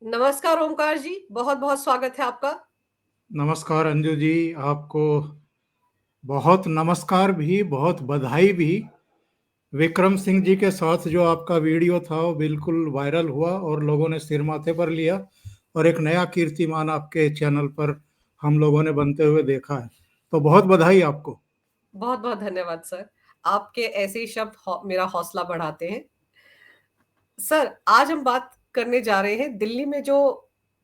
नमस्कार ओमकार जी, बहुत-बहुत स्वागत है आपका। नमस्कार अंजू जी, आपको बहुत नमस्कार भी, बहुत बधाई भी। विक्रम सिंह जी के साथ जो आपका वीडियो था वो बिल्कुल वायरल हुआ और लोगों ने सिर माथे पर लिया और एक नया कीर्तिमान आपके चैनल पर हम लोगों ने बनते हुए देखा है। तो बहुत बधाई आपको। बहुत-बहुत धन्यवाद सर। आपके ऐसे ही शब्द मेरा हौसला बढ़ाते हैं। सर, आज हम बात करने जा रहे हैं दिल्ली में जो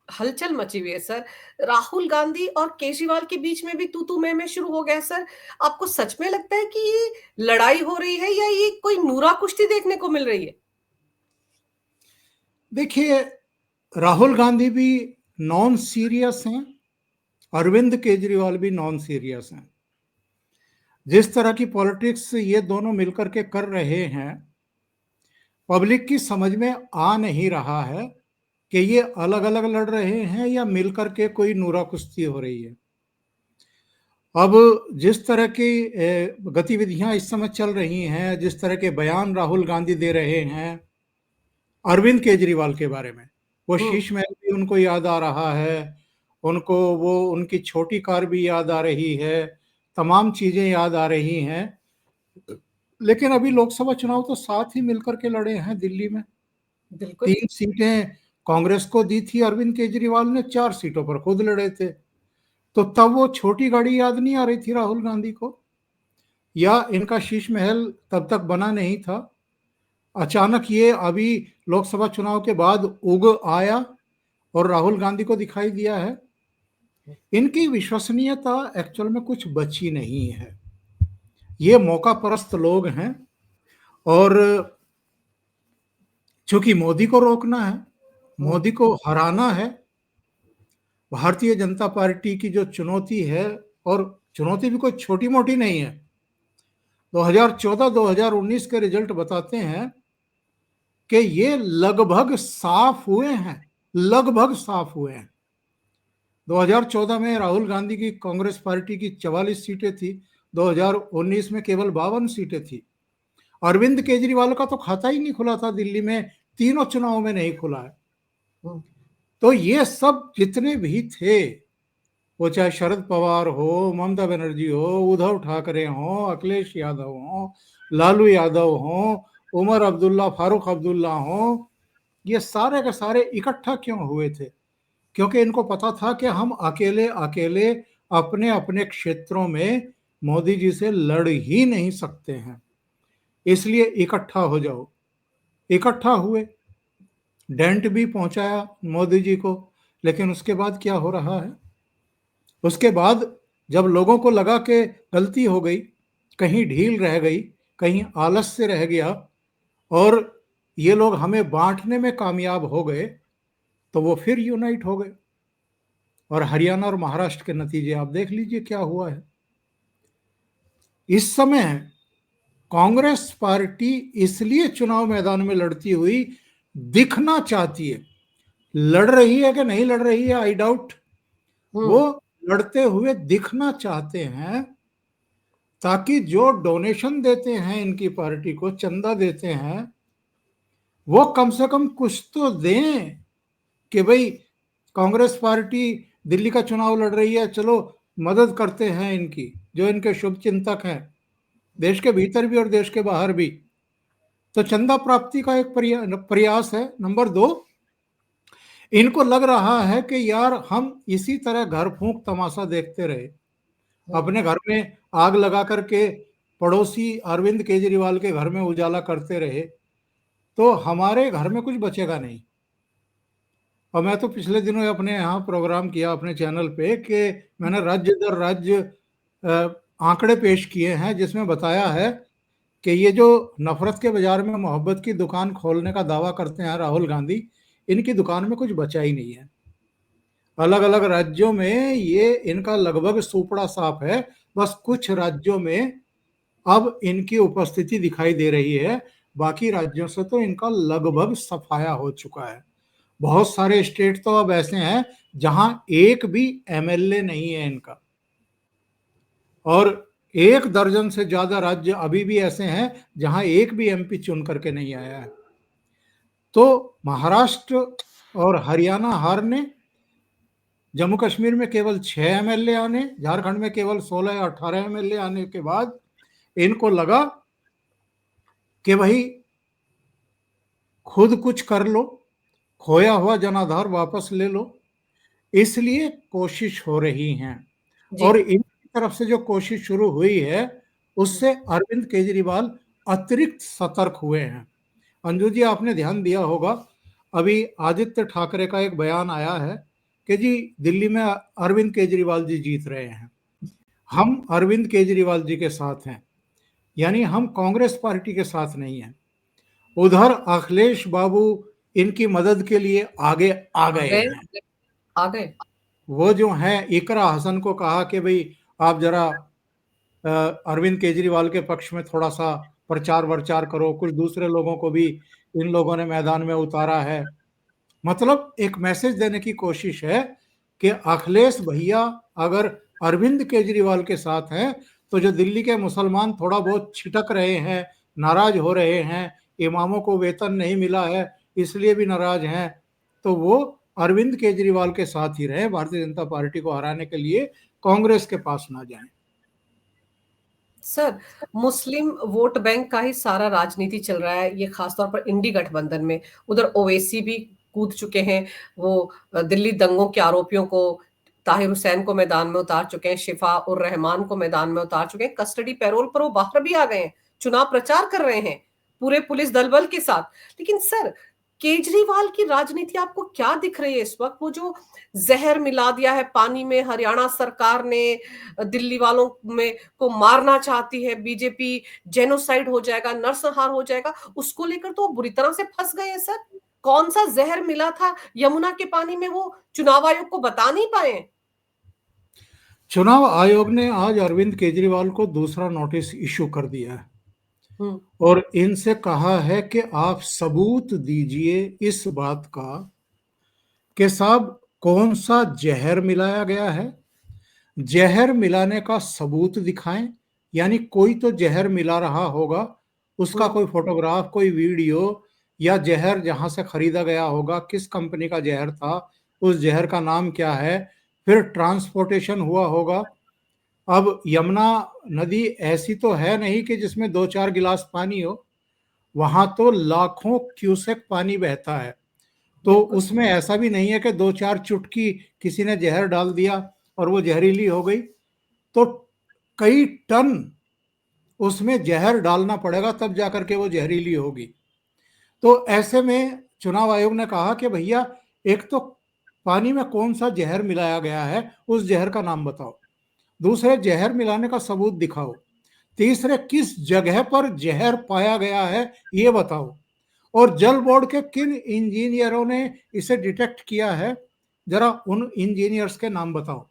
हलचल मची हुई है सर। राहुल गांधी और केजरीवाल के बीच में भी तू-तू मैं-मैं शुरू हो गया है सर। आपको सच में लगता है कि ये लड़ाई हो रही है या ये कोई नूरा कुश्ती देखने को मिल रही है? देखिए, राहुल गांधी भी नॉन सीरियस हैं, अरविंद केजरीवाल भी नॉन सीरियस हैं। जिस तरह की पॉलिटिक्स ये दोनों मिलकर के कर रहे हैं, पब्लिक की समझ में आ नहीं रहा है कि ये अलग अलग लड़ रहे हैं या मिलकर के कोई नूरा कुश्ती हो रही है। अब जिस तरह की गतिविधियां इस समय चल रही हैं, जिस तरह के बयान राहुल गांधी दे रहे हैं अरविंद केजरीवाल के बारे में, वो हुँ। शीश महल भी उनको याद आ रहा है, उनको वो उनकी छोटी कार भी याद आ रही है, तमाम चीजें याद आ रही हैं। लेकिन अभी लोकसभा चुनाव तो साथ ही मिलकर के लड़े हैं दिल्ली में। बिल्कुल। 3 सीटें कांग्रेस को दी थी अरविंद केजरीवाल ने, 4 सीटों पर खुद लड़े थे। तो तब वो छोटी गाड़ी याद नहीं आ रही थी राहुल गांधी को, या इनका शीश महल तब तक बना नहीं था। अचानक ये अभी लोकसभा चुनाव के बाद उग आया और राहुल गांधी को दिखाई दिया है। इनकी विश्वसनीयता एक्चुअल में कुछ बची नहीं है। ये मौका परस्त लोग हैं और चूंकि मोदी को रोकना है, हुँ। मोदी को हराना है, भारतीय जनता पार्टी की जो चुनौती है, और चुनौती भी कोई छोटी मोटी नहीं है। 2014-2019 के रिजल्ट बताते हैं कि ये लगभग साफ हुए हैं, लगभग साफ हुए हैं। 2014 में राहुल गांधी की कांग्रेस पार्टी की 44 सीटें थी, 2019 में केवल 52 सीटें थी। अरविंद केजरीवाल का तो खाता ही नहीं खुला था दिल्ली में, तीनों चुनाव में नहीं खुला है। हुँ। तो ये सब जितने भी थे, वो चाहे शरद पवार हो, ममता बनर्जी हो, उद्धव ठाकरे हो, अखिलेश यादव हो, लालू यादव हो, उमर अब्दुल्ला, फारूक अब्दुल्ला हो, ये सारे के सारे इकट्ठा क्यों हुए थे? क्योंकि इनको पता था कि हम अकेले अकेले अपने अपने क्षेत्रों में मोदी जी से लड़ ही नहीं सकते हैं, इसलिए इकट्ठा हो जाओ। इकट्ठा हुए, डेंट भी पहुंचाया मोदी जी को। लेकिन उसके बाद क्या हो रहा है? उसके बाद जब लोगों को लगा कि गलती हो गई, कहीं ढील रह गई, कहीं आलस से रह गया और ये लोग हमें बांटने में कामयाब हो गए, तो वो फिर यूनाइट हो गए। और हरियाणा और महाराष्ट्र के नतीजे आप देख लीजिए क्या हुआ है। इस समय कांग्रेस पार्टी इसलिए चुनाव मैदान में लड़ती हुई दिखना चाहती है। लड़ रही है कि नहीं लड़ रही है आई डाउट। वो हुँ। लड़ते हुए दिखना चाहते हैं ताकि जो डोनेशन देते हैं इनकी पार्टी को, चंदा देते हैं, वो कम से कम कुछ तो दें कि भाई कांग्रेस पार्टी दिल्ली का चुनाव लड़ रही है, चलो मदद करते हैं इनकी, जो इनके शुभ चिंतक हैं, देश के भीतर भी और देश के बाहर भी। तो चंदा प्राप्ति का एक प्रयास है। नंबर 2, इनको लग रहा है कि यार हम इसी तरह घर फूंक तमाशा देखते रहे, हुँ। अपने घर में आग लगा करके पड़ोसी अरविंद केजरीवाल के घर में उजाला करते रहे, तो हमारे घर में कुछ बचेगा नहीं। और मैं तो पिछले दिनों अपने यहाँ प्रोग्राम किया अपने चैनल पे कि मैंने राज्य दर राज्य आंकड़े पेश किए हैं, जिसमें बताया है कि ये जो नफरत के बाजार में मोहब्बत की दुकान खोलने का दावा करते हैं राहुल गांधी, इनकी दुकान में कुछ बचा ही नहीं है। अलग अलग राज्यों में ये इनका लगभग सुपड़ा साफ है। बस कुछ राज्यों में अब इनकी उपस्थिति दिखाई दे रही है, बाकी राज्यों से तो इनका लगभग सफाया हो चुका है। बहुत सारे स्टेट तो अब ऐसे हैं जहां एक भी एमएलए नहीं है इनका, और 1 दर्जन से ज्यादा राज्य अभी भी ऐसे हैं जहां एक भी एमपी चुन करके नहीं आया है। तो महाराष्ट्र और हरियाणा हारने, जम्मू कश्मीर में केवल 6 MLA आने, झारखंड में केवल 16 या 18 MLA आने के बाद इनको लगा कि भाई खुद कुछ कर लो, खोया हुआ जनाधार वापस ले लो, इसलिए कोशिश हो रही है। जी। और इनकी तरफ से जो कोशिश शुरू हुई है उससे अरविंद केजरीवाल अतिरिक्त सतर्क हुए हैं। अंजू जी, आपने ध्यान दिया होगा, अभी आदित्य ठाकरे का एक बयान आया है कि जी दिल्ली में अरविंद केजरीवाल जी जीत रहे हैं, हम अरविंद केजरीवाल जी के साथ हैं, यानी हम कांग्रेस पार्टी के साथ नहीं हैं। उधर अखिलेश बाबू इनकी मदद के लिए आगे आ आ गए गए, हैं। आ गए। वो जो हैं इकरा हसन को कहा कि भाई आप जरा अरविंद केजरीवाल के पक्ष में थोड़ा सा प्रचार वरचार करो, कुछ दूसरे लोगों को भी इन लोगों ने मैदान में उतारा है। मतलब एक मैसेज देने की कोशिश है कि अखिलेश भैया अगर अरविंद केजरीवाल के साथ हैं तो जो दिल्ली के मुसलमान थोड़ा बहुत छिटक रहे हैं, नाराज हो रहे हैं, इमामों को वेतन नहीं मिला है इसलिए भी नाराज हैं, तो वो अरविंद केजरीवाल के साथ ही रहे, भारतीय जनता पार्टी को हराने के लिए कांग्रेस के पास ना जाएं। सर, मुस्लिम वोट बैंक का ही सारा राजनीति चल रहा है, ये खासतौर पर इंडी गठबंधन में। उधर ओवैसी भी कूद चुके हैं, वो दिल्ली दंगों के आरोपियों को, ताहिर हुसैन को मैदान में उतार चुके हैं, शिफा उर रहमान को मैदान में उतार चुके हैं, कस्टडी पैरोल पर वो बाहर भी आ गए हैं, चुनाव प्रचार कर रहे हैं पूरे पुलिस दल बल के साथ। लेकिन सर, केजरीवाल की राजनीति आपको क्या दिख रही है इस वक्त? वो जो जहर मिला दिया है पानी में हरियाणा सरकार ने, दिल्ली वालों में को मारना चाहती है बीजेपी, जेनोसाइड हो जाएगा, नरसंहार हो जाएगा, उसको लेकर तो वो बुरी तरह से फंस गए हैं सर। कौन सा जहर मिला था यमुना के पानी में, वो चुनाव आयोग को बता नहीं पाए। चुनाव आयोग ने आज अरविंद केजरीवाल को दूसरा नोटिस इशू कर दिया है हम्म। और इनसे कहा है कि आप सबूत दीजिए इस बात का कि साहब कौन सा जहर मिलाया गया है, जहर मिलाने का सबूत दिखाएं, यानी कोई तो जहर मिला रहा होगा, उसका हम्म। कोई फोटोग्राफ, कोई वीडियो, या जहर जहां से खरीदा गया होगा, किस कंपनी का जहर था, उस जहर का नाम क्या है, फिर ट्रांसपोर्टेशन हुआ होगा। अब यमुना नदी ऐसी तो है नहीं कि जिसमें 2-4 गिलास पानी हो, वहां तो लाखों क्यूसेक पानी बहता है, तो बिल्कुल। उसमें ऐसा भी नहीं है कि 2-4 चुटकी किसी ने जहर डाल दिया और वो जहरीली हो गई, तो कई टन उसमें जहर डालना पड़ेगा तब जाकर के वो जहरीली होगी। तो ऐसे में चुनाव आयोग ने कहा कि भैया एक तो पानी में कौन सा जहर मिलाया गया है उस जहर का नाम बताओ, दूसरे जहर मिलाने का सबूत दिखाओ, तीसरे किस जगह पर जहर पाया गया है ये बताओ, और जल बोर्ड के किन इंजीनियरों ने इसे डिटेक्ट किया है जरा उन इंजीनियर्स के नाम बताओ,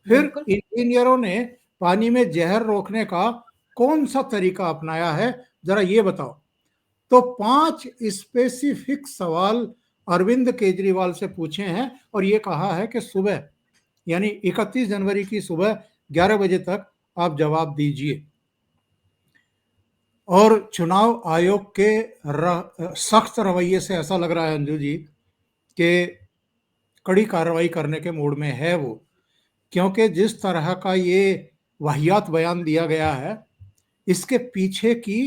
फिर बिल्कुल। इंजीनियरों ने पानी में जहर रोकने का कौन सा तरीका अपनाया है जरा ये बताओ। तो 5 स्पेसिफिक सवाल अरविंद केजरीवाल से पूछे हैं और ये कहा है कि सुबह यानी 31 जनवरी की सुबह 11 बजे तक आप जवाब दीजिए। और चुनाव आयोग के सख्त रवैये से ऐसा लग रहा है अंजू जी कि कड़ी कार्रवाई करने के मूड में है वो, क्योंकि जिस तरह का ये वाहियात बयान दिया गया है इसके पीछे की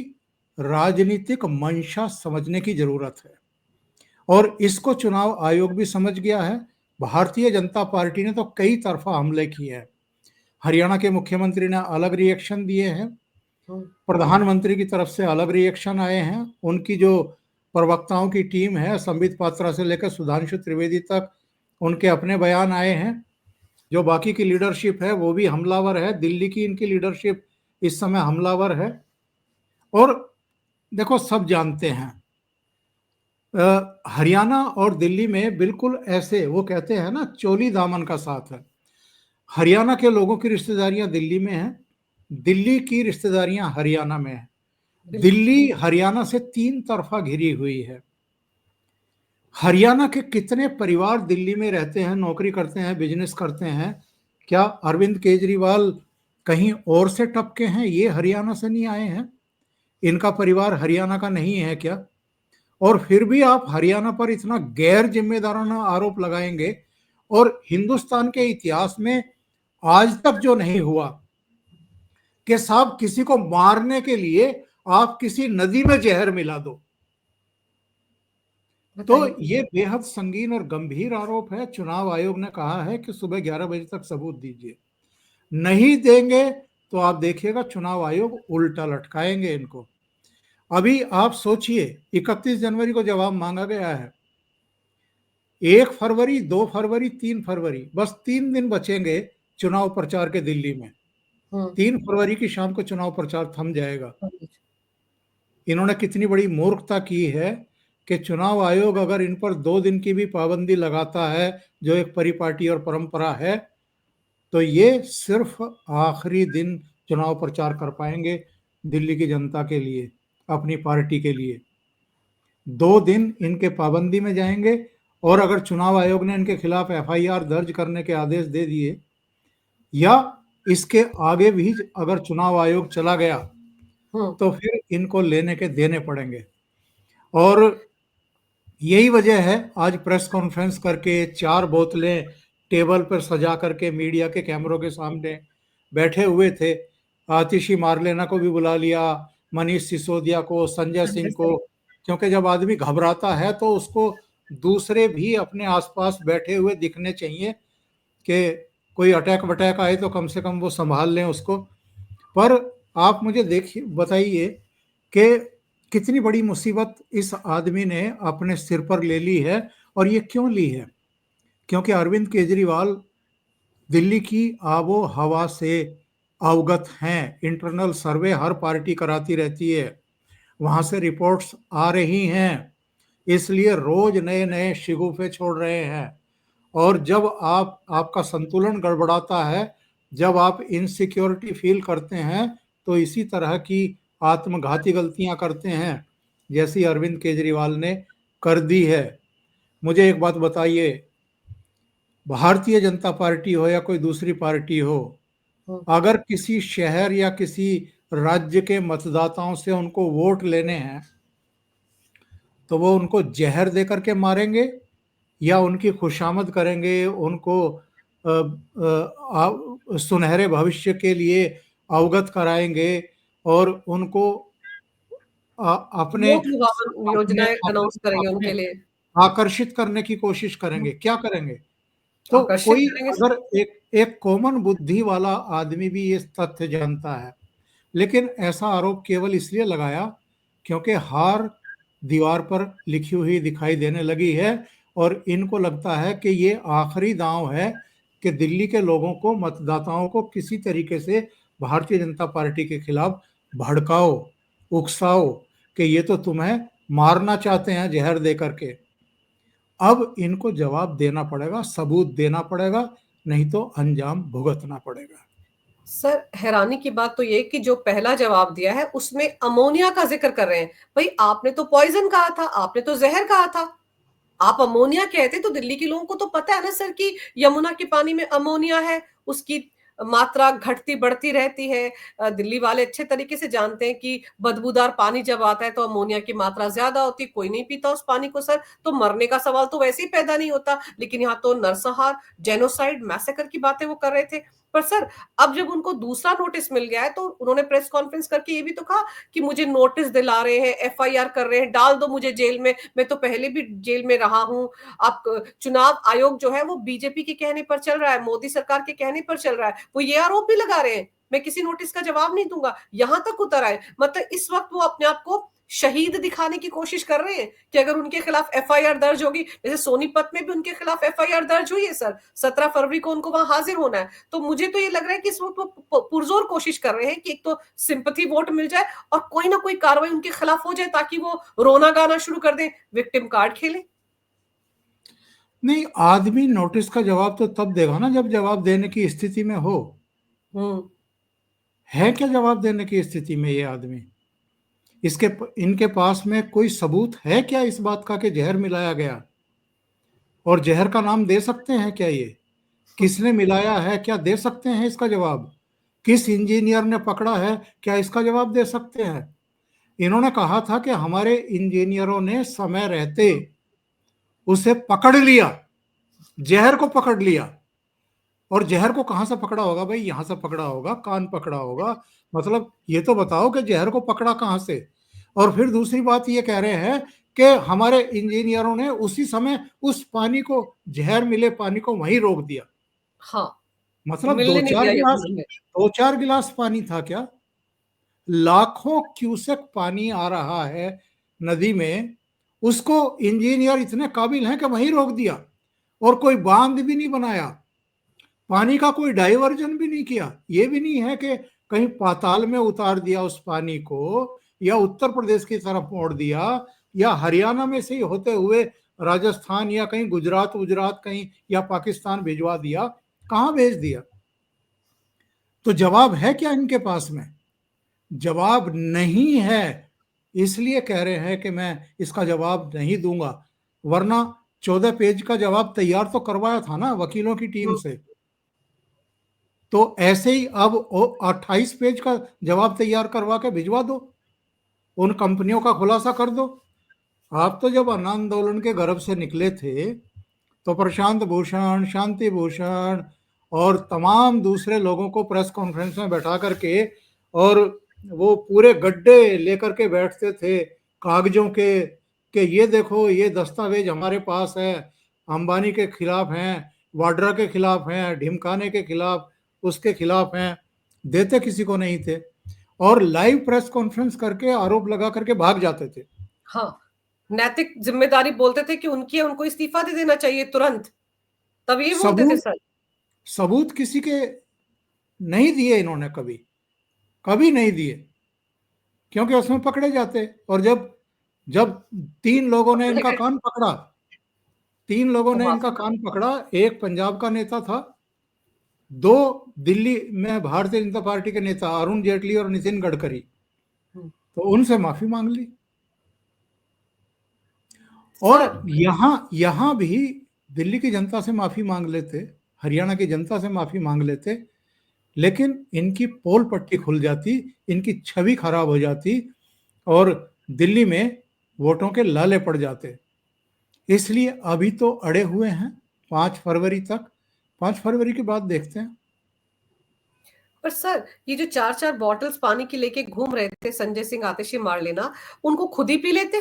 राजनीतिक मंशा समझने की जरूरत है और इसको चुनाव आयोग भी समझ गया है। भारतीय जनता पार्टी ने तो कई तरफा हमले किए हैं, हरियाणा के मुख्यमंत्री ने अलग रिएक्शन दिए हैं, हम्म। प्रधानमंत्री की तरफ से अलग रिएक्शन आए हैं, उनकी जो प्रवक्ताओं की टीम है संबित पात्रा से लेकर सुधांशु त्रिवेदी तक उनके अपने बयान आए हैं, जो बाकी की लीडरशिप है वो भी हमलावर है, दिल्ली की इनकी लीडरशिप इस समय हमलावर है। और देखो सब जानते हैं हरियाणा और दिल्ली में बिल्कुल ऐसे वो कहते हैं ना चोली दामन का साथ है, हरियाणा के लोगों की रिश्तेदारियां दिल्ली में हैं, दिल्ली की रिश्तेदारियां हरियाणा में हैं, बिल्कुल। दिल्ली हरियाणा से 3 तरफा घिरी हुई है। हरियाणा के कितने परिवार दिल्ली में रहते हैं, नौकरी करते हैं, बिजनेस करते हैं, क्या अरविंद केजरीवाल कहीं और से टपके हैं, ये हरियाणा से नहीं आए हैं, इनका परिवार हरियाणा का नहीं है क्या? और फिर भी आप हरियाणा पर इतना गैर जिम्मेदाराना आरोप लगाएंगे। और हिंदुस्तान के इतिहास में आज तक जो नहीं हुआ कि साहब किसी को मारने के लिए आप किसी नदी में जहर मिला दो, तो बताइए। ये बेहद संगीन और गंभीर आरोप है। चुनाव आयोग ने कहा है कि सुबह 11 बजे तक सबूत दीजिए, नहीं देंगे तो आप देखिएगा चुनाव आयोग उल्टा लटकाएंगे इनको। अभी आप सोचिए, 31 जनवरी को जवाब मांगा गया है, 1 फरवरी, 2 फरवरी, 3 फरवरी, बस 3 दिन बचेंगे चुनाव प्रचार के दिल्ली में। हम्म। 3 फरवरी की शाम को चुनाव प्रचार थम जाएगा। हाँ। इन्होंने कितनी बड़ी मूर्खता की है कि चुनाव आयोग अगर इन पर 2 दिन की भी पाबंदी लगाता है, जो एक परिपाटी और परंपरा है, तो ये सिर्फ आखिरी दिन चुनाव प्रचार कर पाएंगे दिल्ली की जनता के लिए, अपनी पार्टी के लिए। 2 दिन इनके पाबंदी में जाएंगे, और अगर चुनाव आयोग ने इनके खिलाफ एफआईआर दर्ज करने के आदेश दे दिए, या इसके आगे भी अगर चुनाव आयोग चला गया, हम्म। तो फिर इनको लेने के देने पड़ेंगे। और यही वजह है आज प्रेस कॉन्फ्रेंस करके 4 बोतलें टेबल पर सजा करके मीडिया के कैमरों के सामने बैठे हुए थे। आतिशी मारलेना को भी बुला लिया, मनीष सिसोदिया को, संजय संजय सिंह को, सिंह। क्योंकि जब आदमी घबराता है तो उसको दूसरे भी अपने आसपास बैठे हुए दिखने चाहिए कि कोई अटैक वटैक आए तो कम से कम वो संभाल लें उसको। पर आप मुझे देखिए, बताइए कि कितनी बड़ी मुसीबत इस आदमी ने अपने सिर पर ले ली है। और ये क्यों ली है? क्योंकि अरविंद केजरीवाल दिल्ली की आबो हवा से अवगत हैं। इंटरनल सर्वे हर पार्टी कराती रहती है, वहां से रिपोर्ट्स आ रही हैं, इसलिए रोज नए नए शिगुफे छोड़ रहे हैं। और जब आपका संतुलन गड़बड़ाता है, जब आप इनसिक्योरिटी फील करते हैं, तो इसी तरह की आत्मघाती गलतियां करते हैं, जैसी अरविंद केजरीवाल ने कर दी है। मुझे एक बात बताइए, भारतीय जनता पार्टी हो या कोई दूसरी पार्टी हो, हम्म। अगर किसी शहर या किसी राज्य के मतदाताओं से उनको वोट लेने हैं, तो वो उनको जहर दे करके मारेंगे या उनकी खुशामद करेंगे, उनको सुनहरे भविष्य के लिए अवगत कराएंगे, और उनको अपने वोट लुभावन अपने योजनाएं अनाउंस करेंगे अपने उनके लिए। आकर्षित करने की कोशिश करेंगे? क्या करेंगे? तो आकर्षित कोई करेंगे सर। अगर एक एक कॉमन बुद्धि वाला आदमी भी ये तथ्य जानता है, लेकिन ऐसा आरोप केवल इसलिए लगाया क्योंकि हार दीवार पर लिखी हुई दिखाई देने लगी है, और इनको लगता है कि ये आखिरी दांव है कि दिल्ली के लोगों को, मतदाताओं को किसी तरीके से भारतीय जनता पार्टी के खिलाफ भड़काओ, उकसाओ कि ये तो तुम्हें मारना चाहते हैं जहर दे करके। अब इनको जवाब देना पड़ेगा, सबूत देना पड़ेगा, नहीं तो अंजाम भुगतना पड़ेगा। सर हैरानी की बात तो ये कि जो पहला जवाब दिया है उसमें अमोनिया का जिक्र कर रहे हैं। भाई आपने तो पॉइजन कहा था, आपने तो जहर कहा था। आप अमोनिया कहते तो दिल्ली के लोगों को तो पता है ना सर कि यमुना के पानी में अमोनिया है, उसकी मात्रा घटती बढ़ती रहती है। दिल्ली वाले अच्छे तरीके से जानते हैं कि बदबूदार पानी जब आता है तो अमोनिया की मात्रा ज्यादा होती है, कोई नहीं पीता उस पानी को सर। तो मरने का सवाल तो वैसे ही पैदा नहीं होता, लेकिन यहाँ तो नरसंहार, जेनोसाइड, मैसेकर की बातें वो कर रहे थे। पर सर अब जब उनको दूसरा नोटिस मिल गया है तो उन्होंने प्रेस कॉन्फ्रेंस करके ये भी तो कहा कि मुझे नोटिस दिला रहे हैं, एफआईआर कर रहे हैं, डाल दो मुझे जेल में, मैं तो पहले भी जेल में रहा हूं। आप चुनाव आयोग जो है वो बीजेपी के कहने पर चल रहा है, मोदी सरकार के कहने पर चल रहा है, वो ये आरोप भी लगा रहे हैं मैं किसी नोटिस का जवाब नहीं दूंगा। यहां तक उतर आए, मतलब इस वक्त वो अपने आप को शहीद दिखाने की कोशिश कर रहे हैं कि अगर उनके खिलाफ एफआईआर दर्ज होगी, जैसे सोनीपत में भी उनके खिलाफ एफआईआर दर्ज हुई है सर, 17 फरवरी को उनको वहां हाजिर होना है। तो मुझे तो ये लग रहा है कि इस वक्त वो पुरजोर कोशिश कर रहे हैं कि एक तो सिंपथी वोट मिल जाए और कोई ना कोई कार्रवाई उनके खिलाफ हो जाए ताकि वो रोना गाना शुरू कर दें, विक्टिम कार्ड खेलें। नहीं, आदमी नोटिस का जवाब तो तब देगा ना जब जवाब देने की स्थिति में हो। हम्म। है क्या जवाब देने की स्थिति में ये आदमी? इसके इनके पास में कोई सबूत है क्या इस बात का कि जहर मिलाया गया? और जहर का नाम दे सकते हैं क्या? ये किसने मिलाया है, क्या दे सकते हैं इसका जवाब? किस इंजीनियर ने पकड़ा है, क्या इसका जवाब दे सकते हैं? इन्होंने कहा था कि हमारे इंजीनियरों ने समय रहते उसे पकड़ लिया, जहर को पकड़ लिया। और जहर को कहां से पकड़ा होगा भाई? यहां से पकड़ा होगा, कान पकड़ा होगा। मतलब ये तो बताओ कि जहर को पकड़ा कहां से। और फिर दूसरी बात ये कह रहे हैं कि हमारे इंजीनियरों ने उसी समय उस पानी को, जहर मिले पानी को वहीं रोक दिया। हाँ, मतलब मिलने नहीं दिया यमुना में। 2-4 गिलास पानी था क्या? लाखों क्यूसेक पानी आ रहा है नदी में, उसको इंजीनियर इतने काबिल हैं कि वहीं रोक दिया। और कोई बांध भी नहीं बनाया, पानी का कोई डाइवर्जन भी नहीं किया। ये भी नहीं है कि कहीं पाताल में उतार दिया उस पानी को, या उत्तर प्रदेश की तरफ मोड़ दिया, या हरियाणा में से ही होते हुए राजस्थान या कहीं गुजरात गुजरात कहीं या पाकिस्तान भिजवा दिया। कहां भेज दिया? तो जवाब है क्या इनके पास में? जवाब नहीं है। इसलिए कह रहे हैं कि मैं इसका जवाब नहीं दूंगा। वरना 14 पेज का जवाब तैयार तो करवाया था ना वकीलों की टीम हम्म, से। तो ऐसे ही अब 28 पेज का जवाब तैयार करवा के भिजवा दो, उन कंपनियों का खुलासा कर दो। आप तो जब अन्न आंदोलन के गर्भ से निकले थे तो प्रशांत भूषण, शांति भूषण और तमाम दूसरे लोगों को प्रेस कॉन्फ्रेंस में बैठा करके, और वो पूरे गड्ढे लेकर के बैठते थे कागजों के, कि ये देखो ये दस्तावेज हमारे पास है, अंबानी के खिलाफ हैं, वाड्रा के खिलाफ हैं, ढिमकाने के खिलाफ, उसके खिलाफ हैं। देते किसी को नहीं थे, और लाइव प्रेस कॉन्फ्रेंस करके आरोप लगा करके भाग जाते थे। हाँ, नैतिक जिम्मेदारी बोलते थे कि उनकी है, उनको इस्तीफा दे देना चाहिए तुरंत, तब ये बोलते थे सबूत सर। सबूत किसी के नहीं दिए इन्होंने, कभी कभी नहीं दिए, क्योंकि उसमें पकड़े जाते। और जब जब तीन लोगों ने पकड़े इनका गए कान पकड़ा, तीन लोगों तो ने इनका माफी कान मांगी। पकड़ा, एक पंजाब का नेता था, दो दिल्ली में भारतीय जनता पार्टी के नेता अरुण जेटली और नितिन गडकरी, हम्म, तो उनसे माफी मांग ली। और सर। यहां यहां भी दिल्ली की जनता से माफी मांग लेते, हरियाणा की जनता से माफी मांग लेते, लेकिन इनकी पोल पट्टी खुल जाती, इनकी छवि खराब हो जाती, और दिल्ली में वोटों के लाले पड़ जाते। इसलिए अभी तो अड़े हुए हैं 5 फरवरी तक। 5 फरवरी के बाद देखते हैं। पर सर, ये जो चार चार बॉटल्स पानी की लेके घूम रहे थे संजय सिंह, आतिशी मार लेना, उनको खुद ही पी लेते,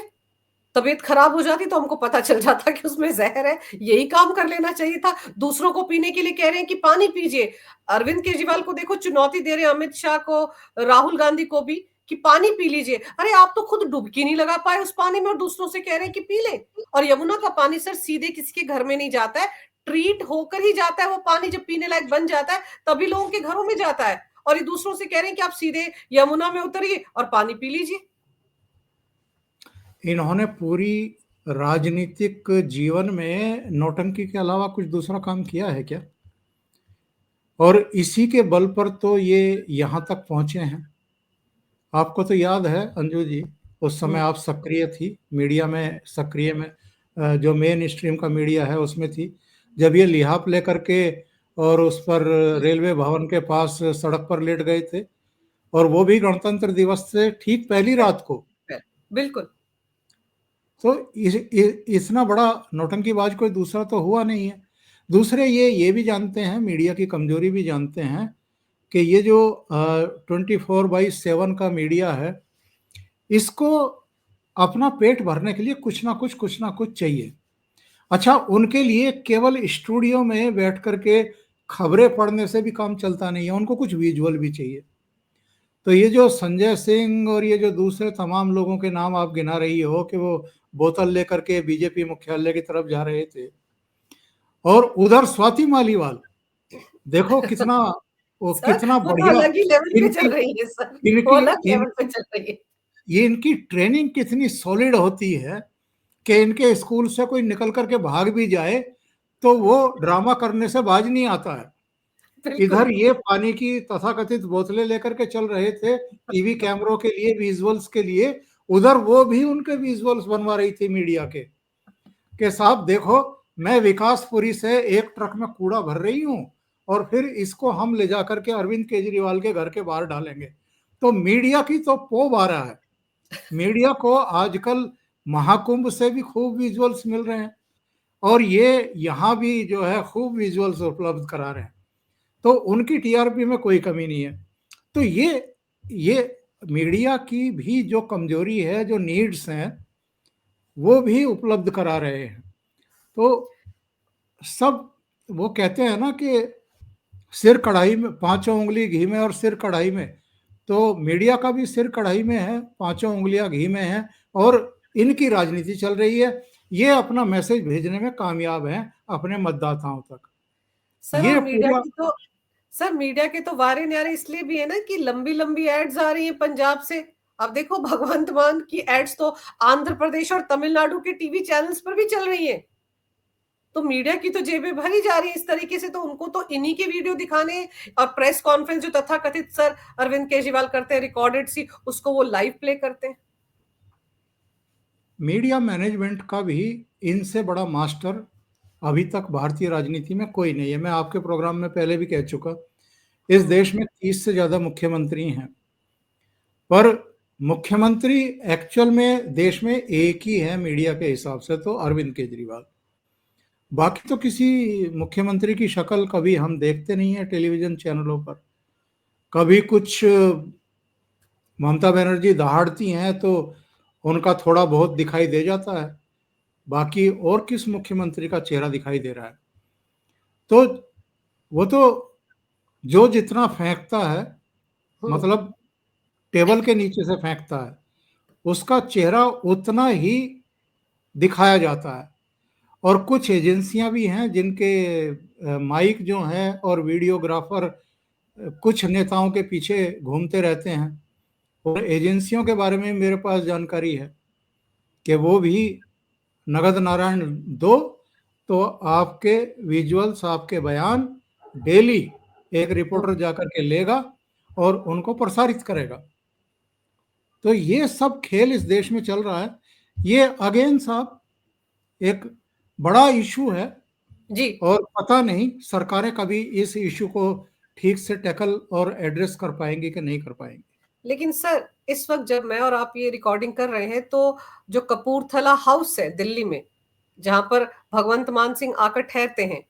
तबीयत खराब हो जाती तो हमको पता चल जाता कि उसमें जहर है। यही काम कर लेना चाहिए था। दूसरों को पीने के लिए कह रहे हैं कि पानी पीजिए। अरविंद केजरीवाल को देखो, चुनौती दे रहे हैं अमित शाह को, राहुल गांधी को भी, कि पानी पी लीजिए। अरे आप तो खुद डुबकी नहीं लगा पाए उस पानी में और दूसरों से कह रहे हैं कि पी ले। और यमुना का पानी सर सीधे किसी के घर में नहीं जाता है, ट्रीट होकर ही जाता है। वो पानी जब पीने लायक बन जाता है तभी लोगों के घरों में जाता है। और ये दूसरों से कह रहे हैं कि आप सीधे यमुना में उतरिए और पानी पी लीजिए। इन्होंने पूरी राजनीतिक जीवन में नौटंकी के अलावा कुछ दूसरा काम किया है क्या? और इसी के बल पर तो ये यहाँ तक पहुंचे हैं। आपको तो याद है अंजू जी, उस समय हम्म, आप सक्रिय थी मीडिया में, सक्रिय में जो मेन स्ट्रीम का मीडिया है उसमें थी, जब ये लिहाफ लेकर के और उस पर रेलवे भवन के पास सड़क पर लेट गए थे, और वो भी गणतंत्र दिवस से ठीक पहली रात को। बिल्कुल। तो इतना बड़ा नौटंकीबाज कोई दूसरा तो हुआ नहीं है। दूसरे ये भी जानते हैं, मीडिया की कमजोरी भी जानते हैं, कि ये जो 24/7 का मीडिया है, इसको अपना पेट भरने के लिए कुछ ना कुछ चाहिए। अच्छा, उनके लिए केवल स्टूडियो में बैठ करके खबरें पढ़ने से भी काम चलता नहीं है, उनको कुछ विजुअल भी चाहिए। तो ये जो संजय सिंह और ये जो दूसरे तमाम लोगों के नाम आप गिना रही हो कि वो बोतल लेकर के बीजेपी मुख्यालय की तरफ जा रहे थे, और उधर स्वाति मालीवाल, देखो कितना, वो सर कितना वो तो बढ़िया अलग ही लेवल पे चल इनकी रही है सर। वो इनकी अलग इन लेवल पे चल रही है। ये इनकी ट्रेनिंग कितनी सॉलिड होती है कि इनके स्कूल से कोई निकल करके भाग भी जाए तो वो ड्रामा करने से बाज नहीं आता है। बिल्कुल। इधर ये पानी की तथाकथित बोतलें लेकर के चल रहे थे टीवी कैमरों के लिए, विजुअल्स के लिए, उधर वो भी उनके विजुअल्स बनवा रही थी मीडिया के साहब देखो, मैं विकासपुरी से एक ट्रक में कूड़ा भर रही हूं, और फिर इसको हम ले जाकर के अरविंद केजरीवाल के घर के बाहर डालेंगे। तो मीडिया की तो पो बारह है। मीडिया को आजकल महाकुंभ से भी खूब विजुअल्स मिल रहे हैं, और ये यहाँ भी जो है खूब विजुअल्स उपलब्ध करा रहे हैं, तो उनकी टीआरपी में कोई कमी नहीं है। तो ये मीडिया की भी जो कमजोरी है, जो नीड्स हैं, वो भी उपलब्ध करा रहे हैं। तो सब वो कहते हैं ना कि सिर कढ़ाई में, पांचों उंगली घी में और सिर कढ़ाई में, तो मीडिया का भी सिर कढ़ाई में है, पांचों उंगलियां घी में हैं, और इनकी राजनीति चल रही है। ये अपना मैसेज भेजने में कामयाब हैं अपने मतदाताओं तक। सर और ये पूरा मीडिया के तो वारे न्यारे इसलिए भी है ना कि लंबी लंबी एड्स आ रही हैं पंजाब से। अब देखो भगवंत मान की एड्स तो आंध्र प्रदेश और तमिलनाडु के टीवी चैनल्स पर भी चल रही है। तो मीडिया की तो जेबें भरी जा रही है इस तरीके से, तो उनको तो इन्हीं के वीडियो दिखाने, और प्रेस कॉन्फ्रेंस जो तथाकथित सर अरविंद केजरीवाल करते हैं रिकॉर्डेड सी, उसको वो लाइव प्ले करते हैं। मीडिया मैनेजमेंट का भी इनसे बड़ा मास्टर अभी तक भारतीय राजनीति में कोई नहीं है। मैं आपके प्रोग्राम में पहले भी कह चुका, इस देश में 30 से ज्यादा मुख्यमंत्री हैं, पर मुख्यमंत्री एक्चुअल में देश में एक ही है मीडिया के हिसाब से, तो अरविंद केजरीवाल। बाकी तो किसी मुख्यमंत्री की शक्ल कभी हम देखते नहीं है टेलीविजन चैनलों पर। कभी कुछ ममता बनर्जी दहाड़ती हैं तो उनका थोड़ा बहुत दिखाई दे जाता है, बाकी और किस मुख्यमंत्री का चेहरा दिखाई दे रहा है? तो वो तो जो जितना फेंकता है, मतलब टेबल के नीचे से फेंकता है, उसका चेहरा उतना ही दिखाया जाता है। और कुछ एजेंसियां भी हैं जिनके माइक जो हैं और वीडियोग्राफर कुछ नेताओं के पीछे घूमते रहते हैं, और एजेंसियों के बारे में मेरे पास जानकारी है कि वो भी नगद नारायण दो तो आपके विजुअल्स, आपके बयान डेली एक रिपोर्टर जाकर के लेगा और उनको प्रसारित करेगा। तो ये सब खेल इस देश में चल रहा है। ये अगेन साहब एक बड़ा इशू है, जी। और पता नहीं सरकारें कभी इस इशू को ठीक से टैकल और एड्रेस कर पाएंगी कि नहीं कर पाएंगी। लेकिन सर इस वक्त जब मैं और आप ये रिकॉर्डिंग कर रहे हैं, तो जो कपूरथला हाउस है दिल्ली में, जहां पर भगवंत मान सिंह आकर ठहरते हैं,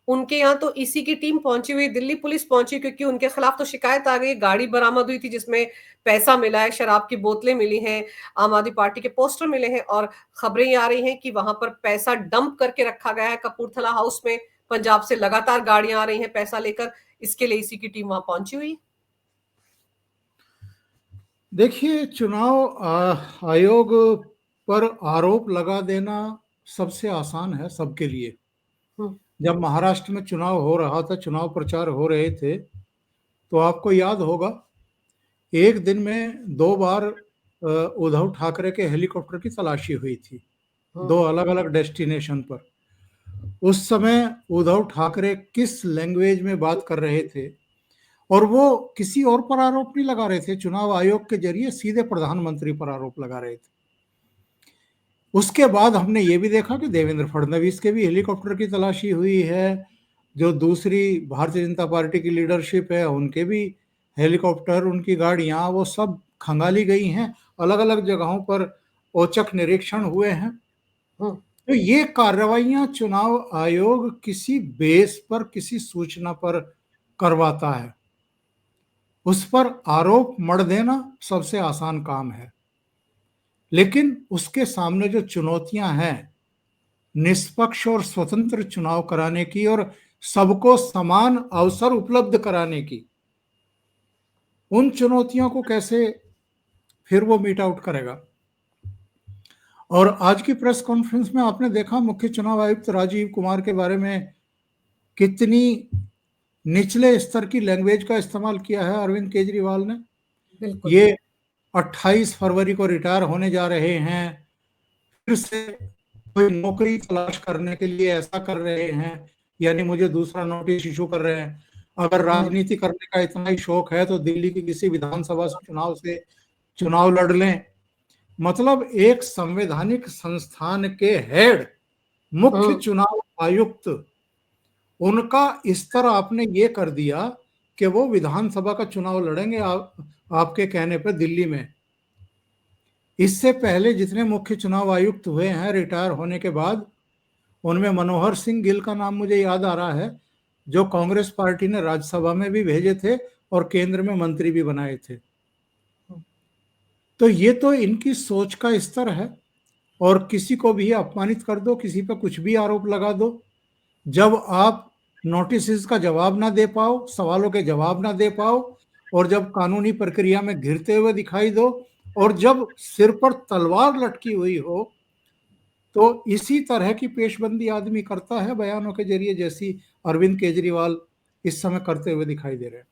उनके यहाँ तो ईसी की टीम पहुंची हुई, दिल्ली पुलिस पहुंची, क्योंकि उनके खिलाफ तो शिकायत आ गई, गाड़ी बरामद हुई थी जिसमें पैसा मिला है, शराब की बोतलें मिली हैं, आम आदमी पार्टी के पोस्टर मिले हैं, और खबरें ये आ रही हैं कि वहां पर पैसा डंप करके रखा गया है कपूरथला हाउस में। पंजाब से लगातार गाड़ियां आ रही हैं पैसा लेकर, इसके लिए ईसी की टीम वहां पहुंची हुई है। देखिए, चुनाव आयोग पर आरोप लगा देना सबसे आसान है सबके लिए। हम्म। जब महाराष्ट्र में चुनाव हो रहा था, चुनाव प्रचार हो रहे थे, तो आपको याद होगा एक दिन में 2 बार उद्धव ठाकरे के हेलीकॉप्टर की तलाशी हुई थी, हम्म। 2 अलग-अलग डेस्टिनेशन पर। उस समय उद्धव ठाकरे किस लैंग्वेज में बात कर रहे थे, और वो किसी और पर आरोप नहीं लगा रहे थे, चुनाव आयोग के जरिए सीधे प्रधानमंत्री पर आरोप लगा रहे थे। उसके बाद हमने ये भी देखा कि देवेंद्र फडणवीस के भी हेलीकॉप्टर की तलाशी हुई है, जो दूसरी भारतीय जनता पार्टी की लीडरशिप है उनके भी हेलीकॉप्टर, उनकी गाड़ियां, वो सब खंगाली गई हैं। अलग अलग जगहों पर औचक निरीक्षण हुए हैं। हम्म। तो ये कार्रवाइयां चुनाव आयोग किसी बेस पर, किसी सूचना पर करवाता है, उस पर आरोप मढ़ देना सबसे आसान काम है। लेकिन उसके सामने जो चुनौतियां हैं निष्पक्ष और स्वतंत्र चुनाव कराने की और सबको समान अवसर उपलब्ध कराने की, उन चुनौतियों को कैसे फिर वो मीट आउट करेगा? और आज की प्रेस कॉन्फ्रेंस में आपने देखा मुख्य चुनाव आयुक्त राजीव कुमार के बारे में कितनी निचले स्तर की लैंग्वेज का इस्तेमाल किया है अरविंद केजरीवाल ने। बिल्कुल। ये 28 फरवरी को रिटायर होने जा रहे हैं, फिर से कोई नौकरी तलाश करने के लिए ऐसा कर रहे हैं, यानी मुझे दूसरा नोटिस इशू कर रहे हैं। अगर राजनीति करने का इतना ही शौक है तो दिल्ली की किसी विधानसभा चुनाव से चुनाव लड़ लें। मतलब एक संवैधानिक संस्थान के हेड, मुख्य चुनाव आयुक्त, उनका स्तर आपने ये कर दिया कि वो विधानसभा का चुनाव लड़ेंगे आपके कहने पर दिल्ली में। इससे पहले जितने मुख्य चुनाव आयुक्त हुए हैं रिटायर होने के बाद, उनमें मनोहर सिंह गिल का नाम मुझे याद आ रहा है, जो कांग्रेस पार्टी ने राज्यसभा में भी भेजे थे और केंद्र में मंत्री भी बनाए थे। तो ये तो इनकी सोच का स्तर है। और किसी को भी अपमानित कर दो, किसी पर कुछ भी आरोप लगा दो, जब आप नोटिस का जवाब ना दे पाओ, सवालों के जवाब ना दे पाओ, और जब कानूनी प्रक्रिया में घिरते हुए दिखाई दो, और जब सिर पर तलवार लटकी हुई हो, तो इसी तरह की पेशबंदी आदमी करता है बयानों के जरिए, जैसी अरविंद केजरीवाल इस समय करते हुए दिखाई दे रहे हैं।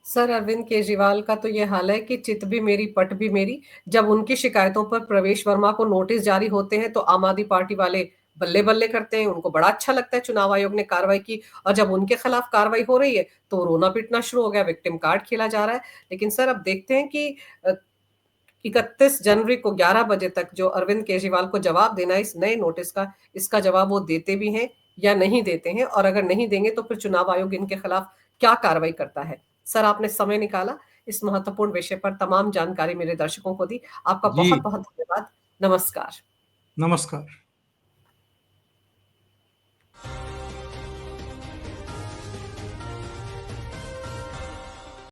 सर, अरविंद केजरीवाल का तो ये हाल है कि चित भी मेरी पट भी मेरी। जब उनकी शिकायतों पर प्रवेश वर्मा को नोटिस जारी होते हैं तो आम आदमी पार्टी वाले बल्ले बल्ले करते हैं, उनको बड़ा अच्छा लगता है चुनाव आयोग ने कार्रवाई की। और जब उनके खिलाफ कार्रवाई हो रही है तो रोना पिटना शुरू हो गया, विक्टिम कार्ड खेला जा रहा है। लेकिन सर, अब देखते हैं कि 31 जनवरी को 11 बजे तक जो अरविंद केजरीवाल को जवाब देना है इस नए नोटिस का, इसका जवाब वो देते भी हैं या नहीं देते हैं, और अगर नहीं देंगे तो फिर चुनाव आयोग इनके खिलाफ क्या कार्रवाई करता है। सर, आपने समय निकाला इस महत्वपूर्ण विषय पर तमाम जानकारी मेरे दर्शकों को दी। आपका जी, बहुत बहुत धन्यवाद। नमस्कार। नमस्कार।